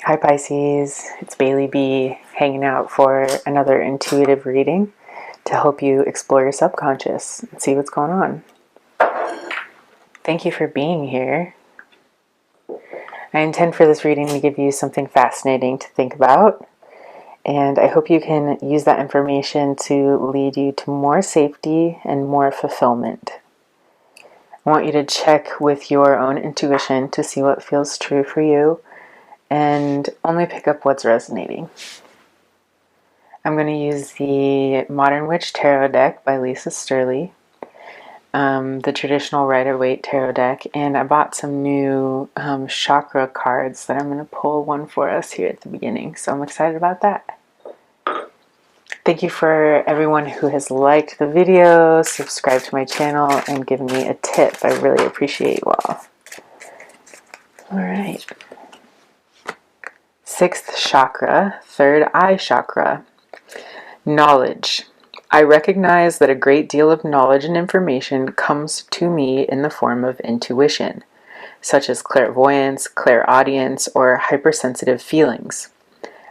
Hi Pisces, it's Bailey B hanging out for another intuitive reading to help you explore your subconscious and see what's going on. Thank you for being here. I intend for this reading to give you something fascinating to think about, and I hope you can use that information to lead you to more safety and more fulfillment. I want you to check with your own intuition to see what feels true for you and only pick up what's resonating. I'm going to use the Modern Witch Tarot deck by Sterle, the traditional Rider-Waite Tarot deck, and I bought some new chakra cards that I'm going to pull one for us here at the beginning, so I'm excited about that. Thank you for everyone who has liked the video, subscribed to my channel, and given me a tip. I really appreciate you all. Alright. Sixth chakra, third eye chakra. Knowledge. I recognize that a great deal of knowledge and information comes to me in the form of intuition, such as clairvoyance, clairaudience, or hypersensitive feelings.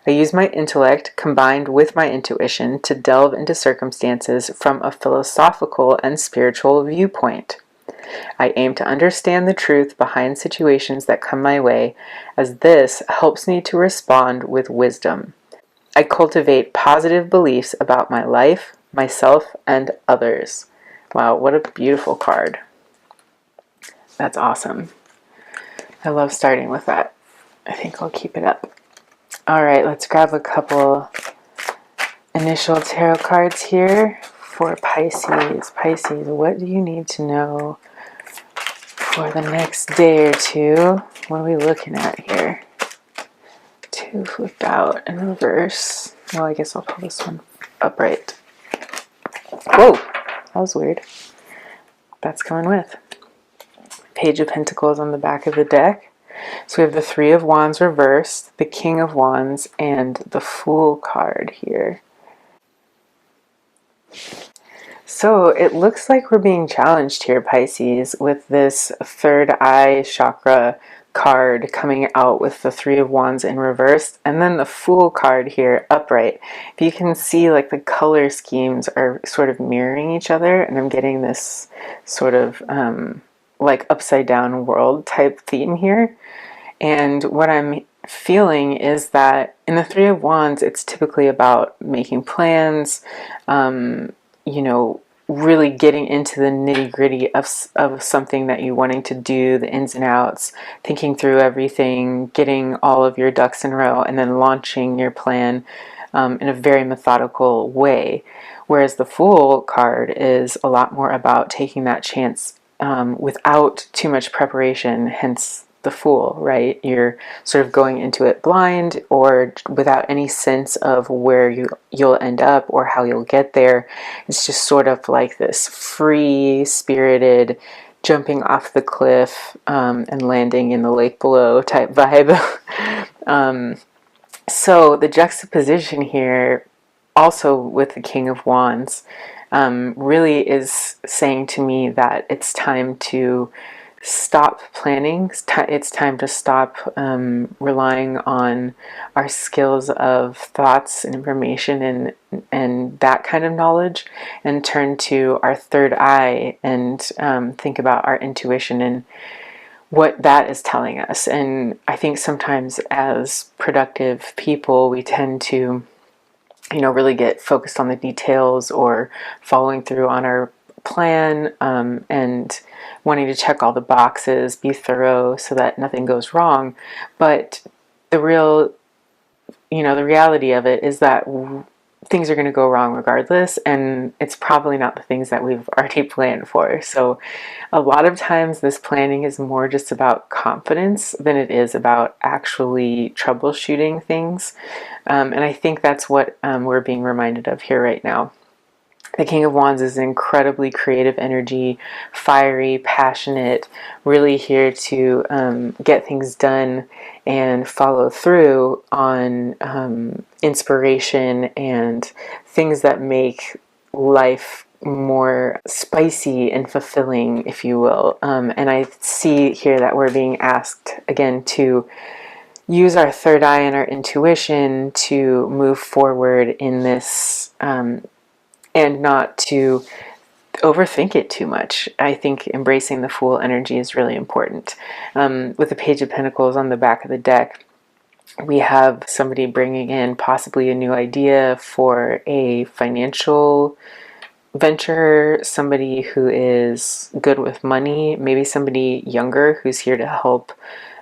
I use my intellect combined with my intuition to delve into circumstances from a philosophical and spiritual viewpoint. I aim to understand the truth behind situations that come my way, as this helps me to respond with wisdom. I cultivate positive beliefs about my life, myself, and others. Wow, what a beautiful card. That's awesome. I love starting with that. I think I'll keep it up. Alright, let's grab a couple initial tarot cards here for Pisces. Pisces, what do you need to know for the next day or two? What are we looking at here? Two flipped out in reverse. Well, I guess I'll pull this one upright. Whoa, that was weird. That's coming with. Page of Pentacles on the back of the deck. So we have the Three of Wands reversed, the King of Wands, and the Fool card here. So it looks like we're being challenged here, Pisces, with this third eye chakra card coming out with the Three of Wands in reverse, and then the Fool card here upright. If you can see, like, the color schemes are sort of mirroring each other, and I'm getting this sort of like upside down world type theme here. And what I'm feeling is that in the Three of Wands, it's typically about making plans, you know, really getting into the nitty-gritty of something that you're wanting to do, the ins and outs, thinking through everything, getting all of your ducks in a row, and then launching your plan in a very methodical way. Whereas the Fool card is a lot more about taking that chance without too much preparation, hence the Fool, right? You're sort of going into it blind or without any sense of where you'll end up or how you'll get there. It's just sort of like this free-spirited jumping off the cliff and landing in the lake below type vibe. So the juxtaposition here, also with the King of Wands, really is saying to me that it's time to stop planning. It's time to stop relying on our skills of thoughts and information and that kind of knowledge, and turn to our third eye and think about our intuition and what that is telling us. And I think sometimes as productive people, we tend to, you know, really get focused on the details or following through on our plan and wanting to check all the boxes, be thorough so that nothing goes wrong. But the reality of it is that things are going to go wrong regardless, and it's probably not the things that we've already planned for. So a lot of times this planning is more just about confidence than it is about actually troubleshooting things. And I think that's what we're being reminded of here right now. The King of Wands is an incredibly creative energy, fiery, passionate, really here to get things done and follow through on inspiration and things that make life more spicy and fulfilling, if you will. And I see here that we're being asked again to use our third eye and our intuition to move forward in this, and not to overthink it too much. I think embracing the Fool energy is really important. With the Page of Pentacles on the back of the deck, we have somebody bringing in possibly a new idea for a financial venture, somebody who is good with money, maybe somebody younger who's here to help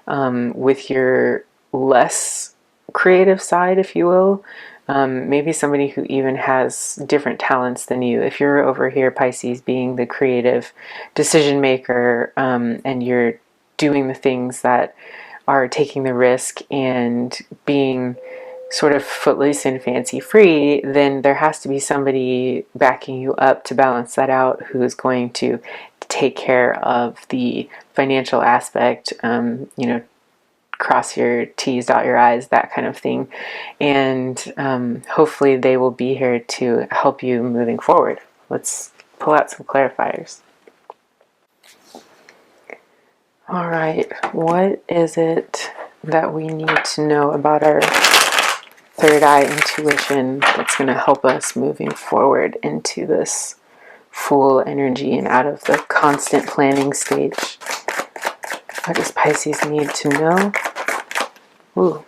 with your less creative side, if you will. Maybe somebody who even has different talents than you. If you're over here, Pisces, being the creative decision maker, and you're doing the things that are taking the risk and being sort of footloose and fancy free, then there has to be somebody backing you up to balance that out, who is going to take care of the financial aspect, cross your T's, dot your I's, that kind of thing. And hopefully they will be here to help you moving forward. Let's pull out some clarifiers. All right, what is it that we need to know about our third eye intuition that's going to help us moving forward into this Fool energy and out of the constant planning stage? What does Pisces need to know? Ooh.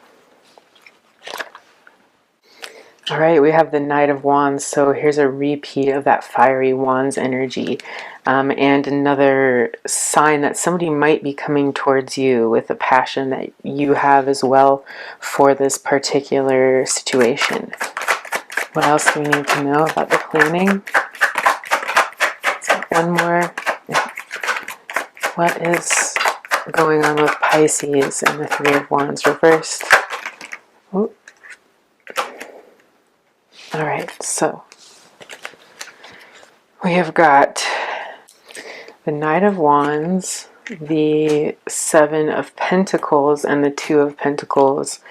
All right, we have the Knight of Wands, so here's a repeat of that fiery Wands energy, and another sign that somebody might be coming towards you with a passion that you have as well for this particular situation. What else do we need to know about the planning? One more. What is going on with Pisces and the Three of Wands reversed? Ooh. All right, so we have got the Knight of Wands, the Seven of Pentacles, and the Two of Pentacles,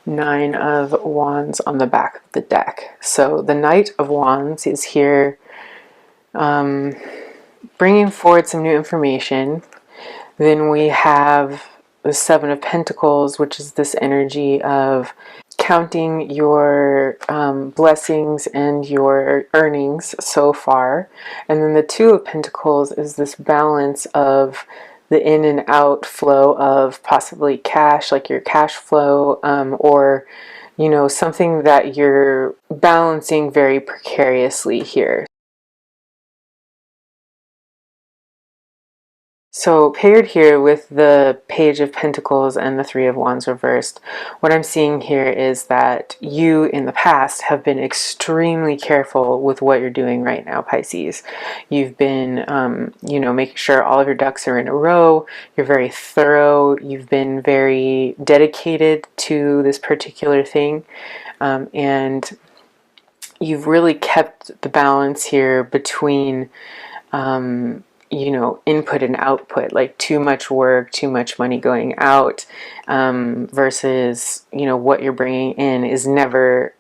Nine of Wands on the back of the deck. So the Knight of Wands is here bringing forward some new information. Then we have the Seven of Pentacles, which is this energy of counting your blessings and your earnings so far. And then the Two of Pentacles is this balance of the in and out flow of possibly cash, like your cash flow, or something that you're balancing very precariously here. So paired here with the Page of Pentacles and the Three of Wands reversed, what I'm seeing here is that you in the past have been extremely careful with what you're doing right now, Pisces. You've been, making sure all of your ducks are in a row. You're very thorough. You've been very dedicated to this particular thing. And you've really kept the balance here between input and output, like too much work, too much money going out, versus, what you're bringing in is never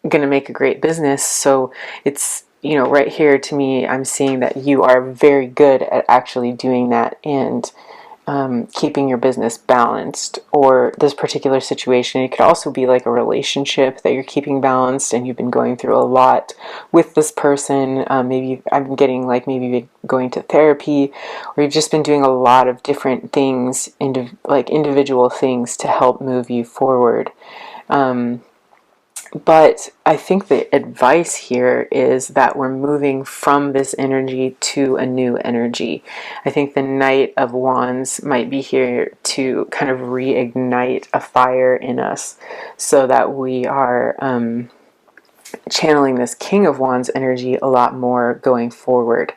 going to make a great business. So it's, right here to me, I'm seeing that you are very good at actually doing that and keeping your business balanced. Or this particular situation, it could also be like a relationship that you're keeping balanced and you've been going through a lot with this person. Maybe I'm getting like maybe going to therapy, or you've just been doing a lot of different things, like individual things to help move you forward. But I think the advice here is that we're moving from this energy to a new energy. I think the Knight of Wands might be here to kind of reignite a fire in us so that we are channeling this King of Wands energy a lot more going forward.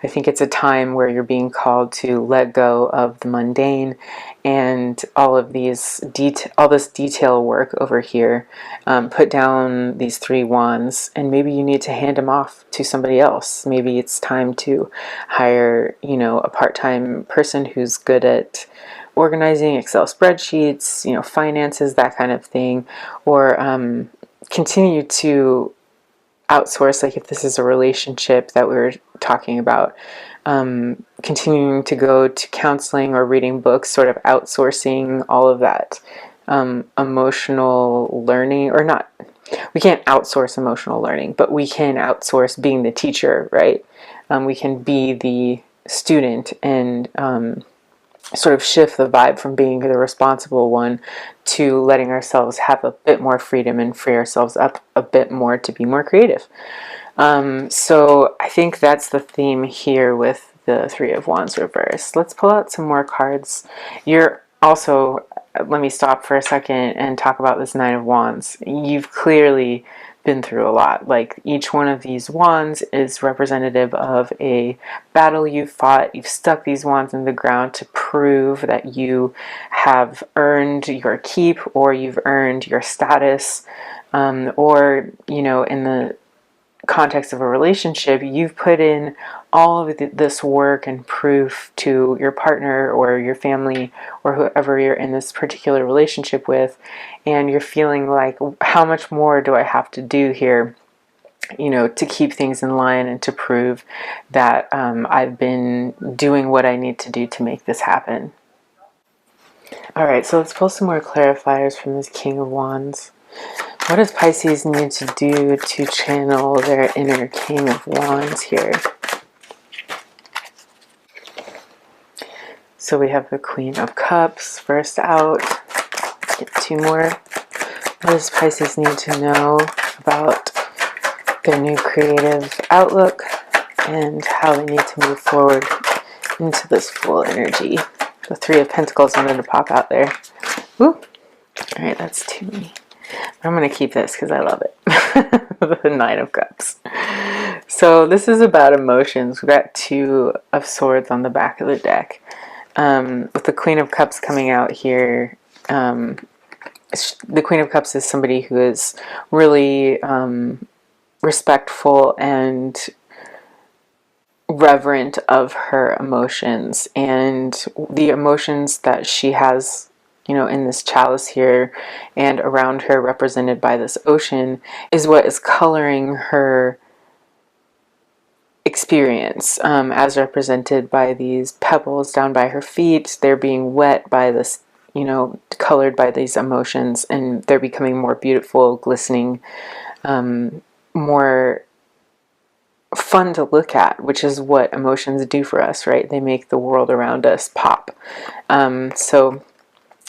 I think it's a time where you're being called to let go of the mundane and all of this detail work over here. Put down these three wands, and maybe you need to hand them off to somebody else. Maybe it's time to hire, a part-time person who's good at organizing Excel spreadsheets, finances, that kind of thing, or continue to outsource, like if this is a relationship that we were talking about, continuing to go to counseling or reading books, sort of outsourcing all of that emotional learning, or not, we can't outsource emotional learning, but we can outsource being the teacher, right? We can be the student and sort of shift the vibe from being the responsible one to letting ourselves have a bit more freedom and free ourselves up a bit more to be more creative. So I think that's the theme here with the Three of Wands reversed. Let's pull out some more cards. You're also, let me stop for a second and talk about this Nine of Wands. You've clearly been through a lot. Like, each one of these wands is representative of a battle you fought. You've stuck these wands in the ground to prove that you have earned your keep, or you've earned your status, or, you know, in the context of a relationship, you've put in all of this work and proof to your partner or your family or whoever you're in this particular relationship with, and you're feeling like, how much more do I have to do here, you know, to keep things in line and to prove that I've been doing what I need to do to make this happen. All right, so let's pull some more clarifiers from this King of Wands. What does Pisces need to do to channel their inner King of Wands here? So we have the Queen of Cups first out. Let's get two more. What does Pisces need to know about their new creative outlook and how they need to move forward into this Fool energy? The Three of Pentacles wanted to pop out there. Woo! All right, that's too many. I'm going to keep this because I love it. The Nine of Cups. So this is about emotions. We've got Two of Swords on the back of the deck. With the Queen of Cups coming out here, the Queen of Cups is somebody who is really respectful and reverent of her emotions, and the emotions that she has, you know, in this chalice here and around her, represented by this ocean, is what is coloring her experience, as represented by these pebbles down by her feet. They're being wet by this, you know, colored by these emotions, and they're becoming more beautiful, glistening, more fun to look at, which is what emotions do for us, right? They make the world around us pop. So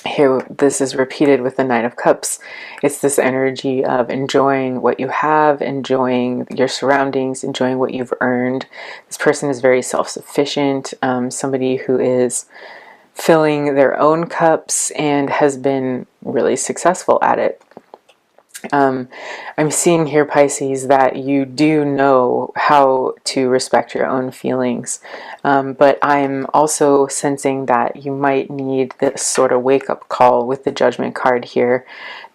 here, this is repeated with the Nine of Cups. It's this energy of enjoying what you have, enjoying your surroundings, enjoying what you've earned. This person is very self-sufficient, somebody who is filling their own cups and has been really successful at it. I'm seeing here, Pisces, that you do know how to respect your own feelings, but I'm also sensing that you might need this sort of wake-up call with the Judgment card here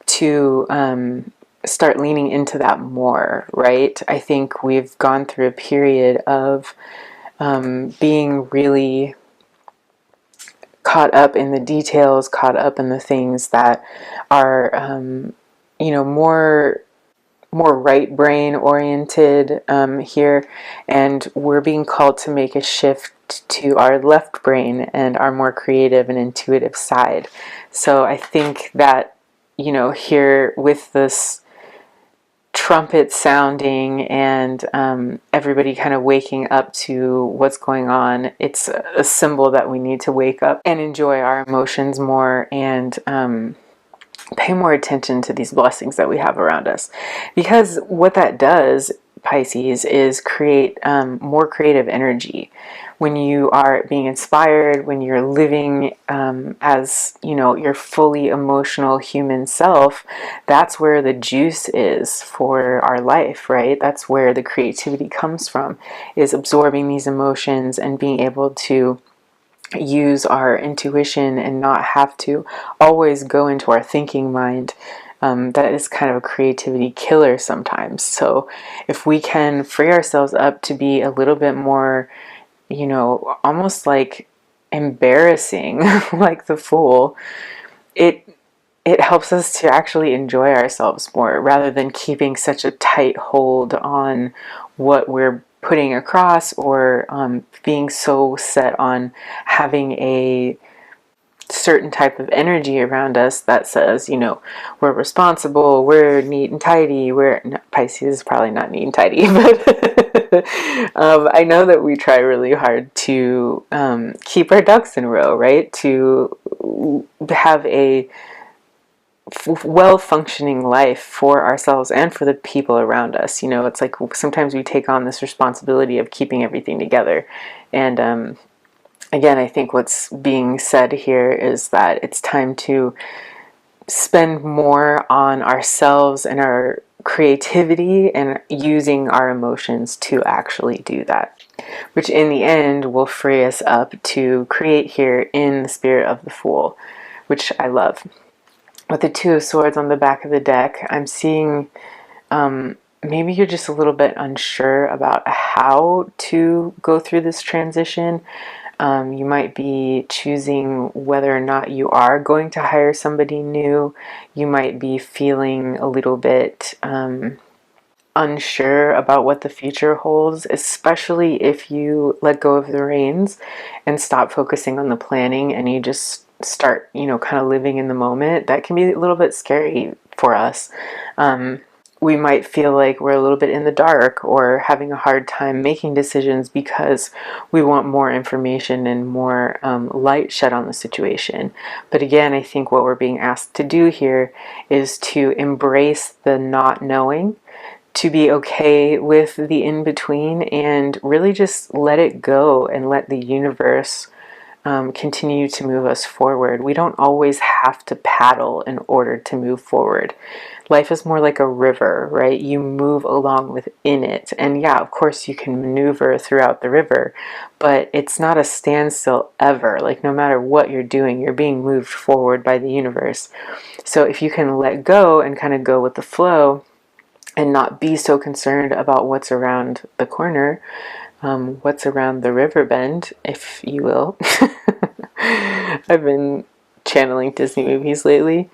to start leaning into that more, right? I think we've gone through a period of being really caught up in the details, caught up in the things that are you know, more right brain oriented here, and we're being called to make a shift to our left brain and our more creative and intuitive side. So I think that, you know, here with this trumpet sounding and everybody kind of waking up to what's going on, it's a symbol that we need to wake up and enjoy our emotions more, and pay more attention to these blessings that we have around us. Because what that does, Pisces, is create more creative energy. When you are being inspired, when you're living as, you know, your fully emotional human self, that's where the juice is for our life, right? That's where the creativity comes from, is absorbing these emotions and being able to use our intuition and not have to always go into our thinking mind. That is kind of a creativity killer sometimes. So if we can free ourselves up to be a little bit more, you know, almost like embarrassing, like the Fool, it helps us to actually enjoy ourselves more, rather than keeping such a tight hold on what we're putting across, or being so set on having a certain type of energy around us that says, you know, we're responsible, we're neat and tidy, Pisces is probably not neat and tidy, but I know that we try really hard to keep our ducks in a row, right? To have a well-functioning life for ourselves and for the people around us. You know, it's like sometimes we take on this responsibility of keeping everything together. And again, I think what's being said here is that it's time to spend more on ourselves and our creativity and using our emotions to actually do that, which in the end will free us up to create here in the spirit of the Fool, which I love. With the Two of Swords on the back of the deck, I'm seeing maybe you're just a little bit unsure about how to go through this transition. You might be choosing whether or not you are going to hire somebody new. You might be feeling a little bit unsure about what the future holds, especially if you let go of the reins and stop focusing on the planning and you just start, you know, kind of living in the moment. That can be a little bit scary for us. We might feel like we're a little bit in the dark or having a hard time making decisions because we want more information and more light shed on the situation. But again, I think what we're being asked to do here is to embrace the not knowing, to be okay with the in-between, and really just let it go and let the universe continue to move us forward. We don't always have to paddle in order to move forward. Life is more like a river, right? You move along within it. And yeah, of course you can maneuver throughout the river, but it's not a standstill ever. Like no matter what you're doing, you're being moved forward by the universe. So if you can let go and kind of go with the flow and not be so concerned about what's around the corner, what's around the river bend, if you will. I've been channeling Disney movies lately.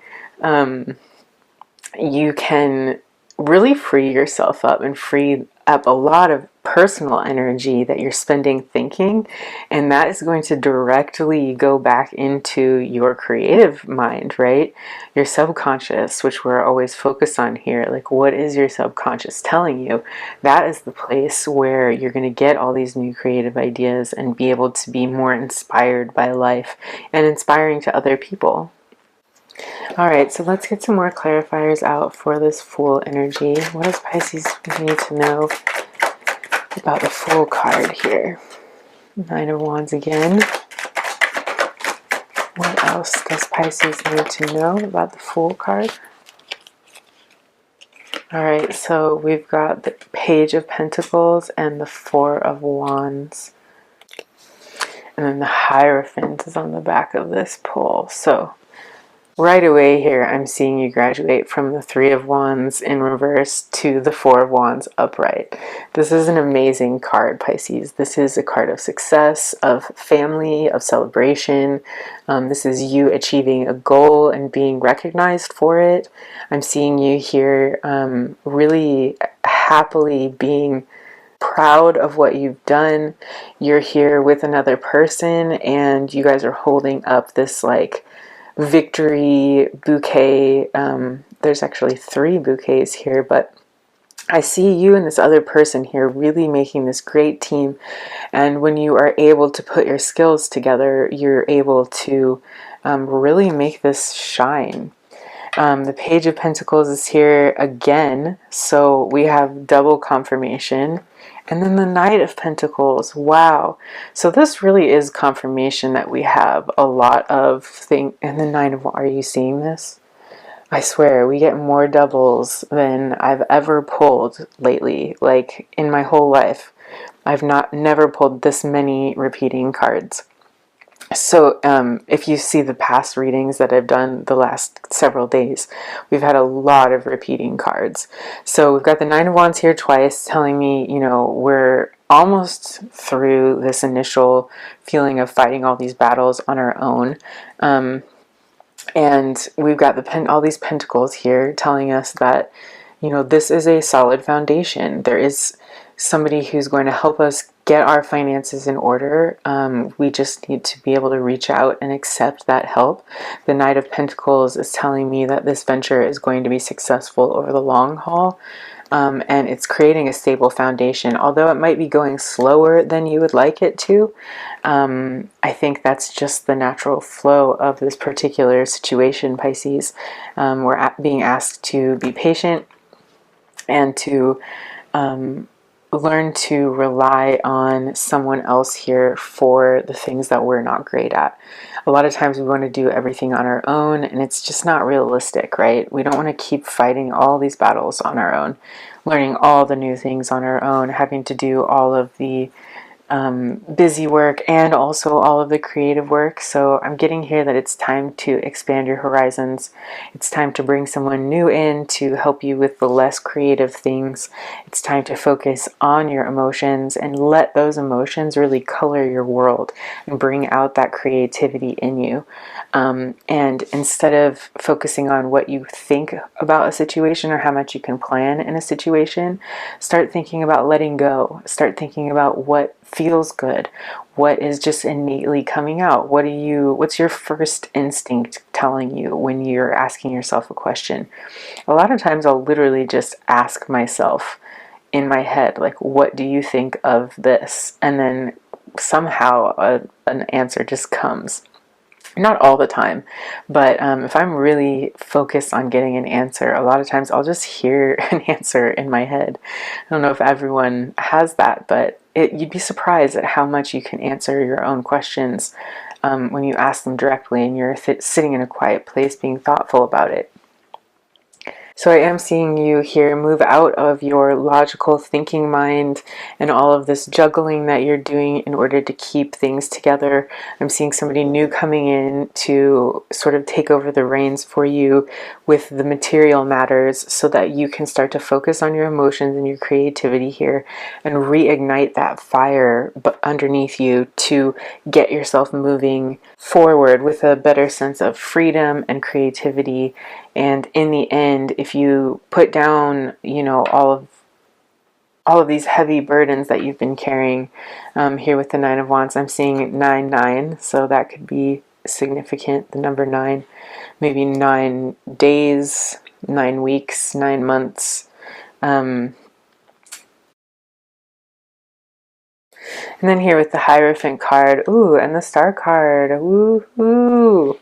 You can really free yourself up and free up a lot of personal energy that you're spending thinking, and that is going to directly go back into your creative mind, right? Your subconscious, which we're always focused on here. Like, what is your subconscious telling you? That is the place where you're going to get all these new creative ideas and be able to be more inspired by life and inspiring to other people. Alright, so let's get some more clarifiers out for this Fool energy. What does Pisces need to know about the Fool card here? Nine of Wands again. What else does Pisces need to know about the Fool card? Alright, so we've got the Page of Pentacles and the Four of Wands. And then the Hierophant is on the back of this pull. So right away here, I'm seeing you graduate from the Three of Wands in reverse to the Four of Wands upright. This is an amazing card, Pisces. This is a card of success, of family, of celebration. This is you achieving a goal and being recognized for it. I'm seeing you here really happily being proud of what you've done. You're here with another person and you guys are holding up this like victory bouquet. There's actually 3 bouquets here, but I see you and this other person here really making this great team. And when you are able to put your skills together, you're able to really make this shine. The Page of Pentacles is here again, so we have double confirmation. And then the Knight of Pentacles, wow. So this really is confirmation that we have a lot of things. And the Nine of, are you seeing this? I swear, we get more doubles than I've ever pulled lately. Like, in my whole life, I've never pulled this many repeating cards. So if you see the past readings that I've done the last several days, we've had a lot of repeating cards. So we've got the Nine of Wands here twice, telling me, you know, we're almost through this initial feeling of fighting all these battles on our own. And we've got all these pentacles here telling us that, you know, this is a solid foundation. There is somebody who's going to help us get our finances in order. We just need to be able to reach out and accept that help. The Knight of Pentacles is telling me that this venture is going to be successful over the long haul. And it's creating a stable foundation. Although it might be going slower than you would like it to, I think that's just the natural flow of this particular situation, Pisces. We're being asked to be patient and to learn to rely on someone else here for the things that we're not great at. A lot of times we want to do everything on our own, and it's just not realistic, right? We don't want to keep fighting all these battles on our own, learning all the new things on our own, having to do all of the busy work and also all of the creative work. So I'm getting here that it's time to expand your horizons. It's time to bring someone new in to help you with the less creative things. It's time to focus on your emotions and let those emotions really color your world and bring out that creativity in you. And instead of focusing on what you think about a situation or how much you can plan in a situation, start thinking about letting go. Start thinking about what feels good, what is just innately coming out. What's your first instinct telling you when you're asking yourself a question? A lot of times I'll literally just ask myself in my head, like, what do you think of this? And then somehow an answer just comes. Not all the time, but if I'm really focused on getting an answer, a lot of times I'll just hear an answer in my head. I don't know if everyone has that, but you'd be surprised at how much you can answer your own questions when you ask them directly and you're sitting in a quiet place being thoughtful about it. So I am seeing you here move out of your logical thinking mind and all of this juggling that you're doing in order to keep things together. I'm seeing somebody new coming in to sort of take over the reins for you with the material matters so that you can start to focus on your emotions and your creativity here and reignite that fire underneath you to get yourself moving forward with a better sense of freedom and creativity. And in the end, if you put down, all of these heavy burdens that you've been carrying, here with the Nine of Wands, I'm seeing 9-9, so that could be significant. The number 9, maybe 9 days, 9 weeks, 9 months. And then here with the Hierophant card, ooh, and the Star card, ooh.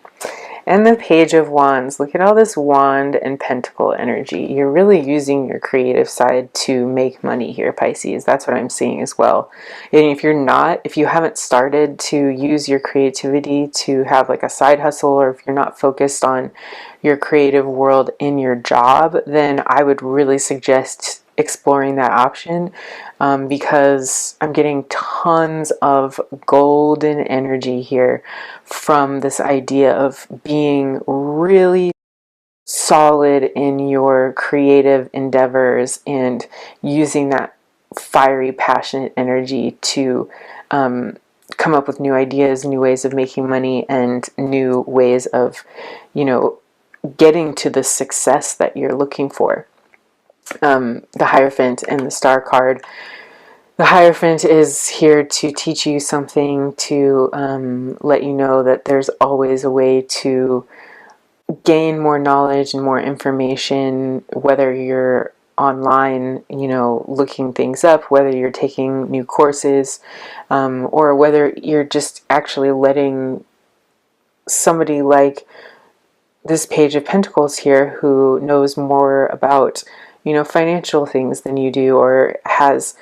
And the Page of Wands. Look at all this wand and pentacle energy. You're really using your creative side to make money here, Pisces. That's what I'm seeing as well. And if you haven't started to use your creativity to have like a side hustle, or if you're not focused on your creative world in your job, then I would really suggest exploring that option, because I'm getting tons of golden energy here from this idea of being really solid in your creative endeavors and using that fiery, passionate energy to come up with new ideas, new ways of making money, and new ways of, getting to the success that you're looking for. The Hierophant and the Star card. The Hierophant is here to teach you something, to let you know that there's always a way to gain more knowledge and more information, whether you're online, looking things up, whether you're taking new courses, or whether you're just actually letting somebody like this Page of Pentacles here, who knows more about, financial things than you do, or has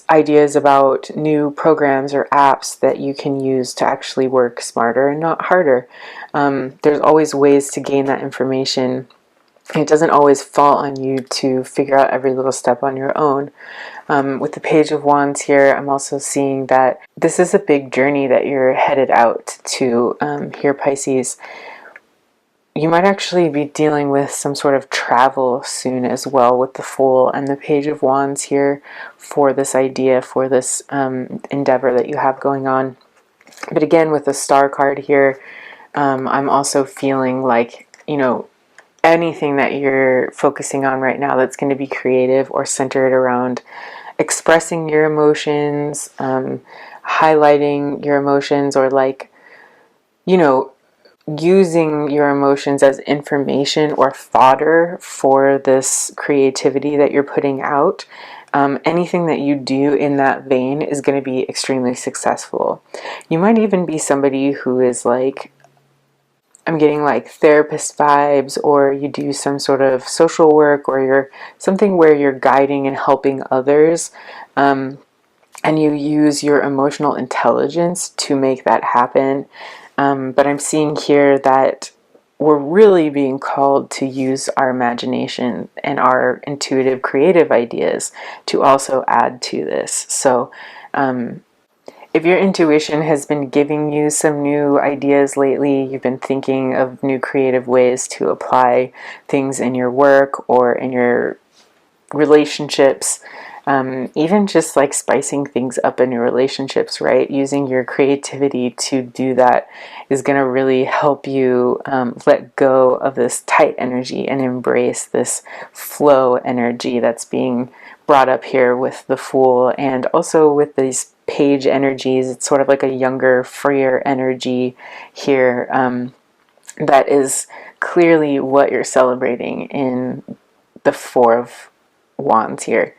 ideas about new programs or apps that you can use to actually work smarter and not harder. There's always ways to gain that information. It doesn't always fall on you to figure out every little step on your own. With the Page of Wands here, I'm also seeing that this is a big journey that you're headed out to, here, Pisces. You might actually be dealing with some sort of travel soon as well, with the Fool and the Page of Wands here for this idea, for this endeavor that you have going on. But again, with the Star card here, I'm also feeling like, anything that you're focusing on right now that's going to be creative or centered around expressing your emotions, highlighting your emotions, or like, you know, using your emotions as information or fodder for this creativity that you're putting out. Anything that you do in that vein is going to be extremely successful. You might even be somebody who is like, I'm getting like therapist vibes, or you do some sort of social work, or you're something where you're guiding and helping others. And you use your emotional intelligence to make that happen. But I'm seeing here that we're really being called to use our imagination and our intuitive, creative ideas to also add to this. So, if your intuition has been giving you some new ideas lately, you've been thinking of new creative ways to apply things in your work or in your relationships, even just like spicing things up in your relationships, right? Using your creativity to do that is going to really help you let go of this tight energy and embrace this flow energy that's being brought up here with the Fool, and also with these page energies. It's sort of like a younger, freer energy here, that is clearly what you're celebrating in the Four of Wands here.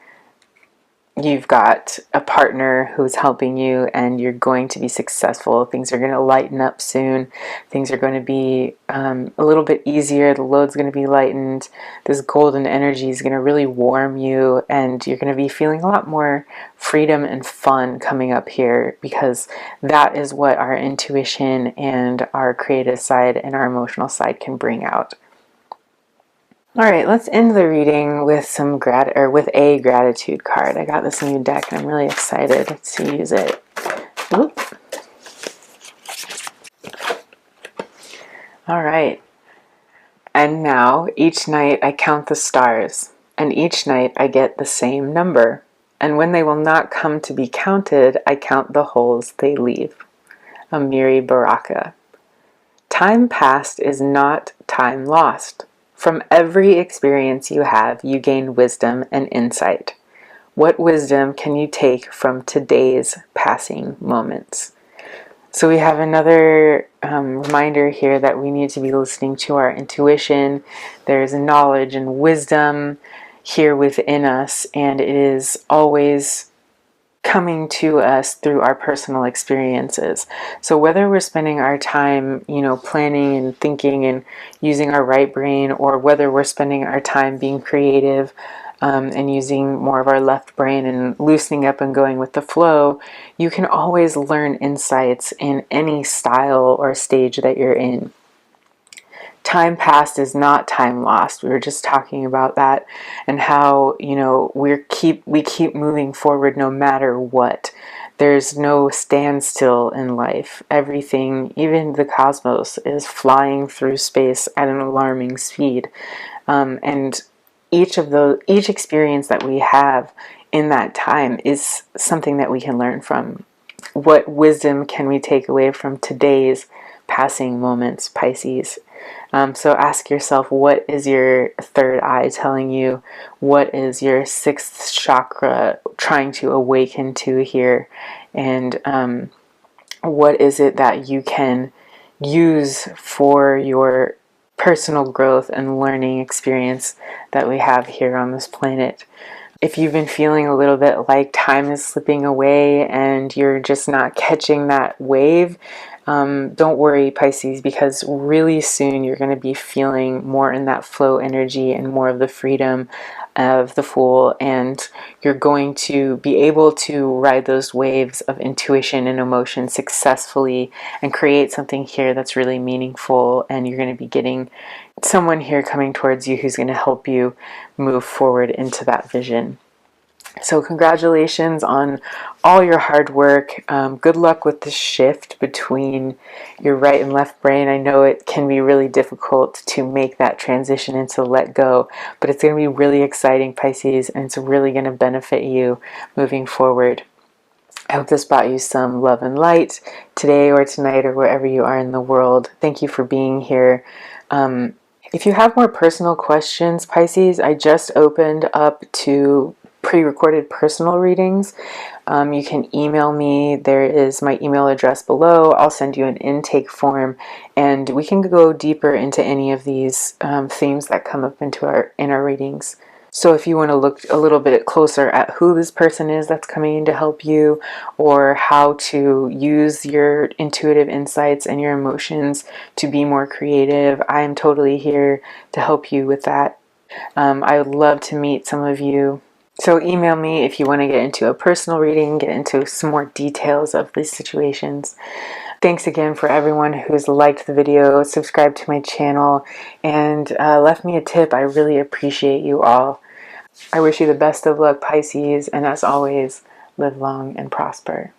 You've got a partner who's helping you, and you're going to be successful. Things are going to lighten up soon. Things are going to be a little bit easier. The load's going to be lightened. This golden energy is going to really warm you, and you're going to be feeling a lot more freedom and fun coming up here, because that is what our intuition and our creative side and our emotional side can bring out. All right, let's end the reading with with a gratitude card. I got this new deck and I'm really excited to use it. Oop. All right. And now, each night I count the stars, and each night I get the same number. And when they will not come to be counted, I count the holes they leave. Amiri Baraka. Time past is not time lost. From every experience you have, you gain wisdom and insight. What wisdom can you take from today's passing moments? So we have another reminder here that we need to be listening to our intuition. There's knowledge and wisdom here within us, and it is always coming to us through our personal experiences. So whether we're spending our time, planning and thinking and using our right brain, or whether we're spending our time being creative and using more of our left brain and loosening up and going with the flow, you can always learn insights in any style or stage that you're in. Time past is not time lost. We were just talking about that, and how we keep moving forward no matter what. There's no standstill in life. Everything, even the cosmos, is flying through space at an alarming speed, and each experience that we have in that time is something that we can learn from. What wisdom can we take away from today's passing moments, Pisces? So ask yourself, what is your third eye telling you? What is your sixth chakra trying to awaken to here? And what is it that you can use for your personal growth and learning experience that we have here on this planet? If you've been feeling a little bit like time is slipping away and you're just not catching that wave, don't worry, Pisces, because really soon you're going to be feeling more in that flow energy and more of the freedom of the Fool, and you're going to be able to ride those waves of intuition and emotion successfully and create something here that's really meaningful, and you're going to be getting someone here coming towards you who's going to help you move forward into that vision. So congratulations on all your hard work. Good luck with the shift between your right and left brain. I know it can be really difficult to make that transition and to let go, but it's going to be really exciting, Pisces, and it's really going to benefit you moving forward. I hope this brought you some love and light today or tonight or wherever you are in the world. Thank you for being here. If you have more personal questions, Pisces, I just opened up to pre-recorded personal readings, you can email me. There is my email address below. I'll send you an intake form, and we can go deeper into any of these themes that come up in our readings. So if you want to look a little bit closer at who this person is that's coming in to help you, or how to use your intuitive insights and your emotions to be more creative, I am totally here to help you with that. I would love to meet some of you. So email me if you want to get into a personal reading, get into some more details of these situations. Thanks again for everyone who's liked the video, subscribed to my channel, and left me a tip. I really appreciate you all. I wish you the best of luck, Pisces, and as always, live long and prosper.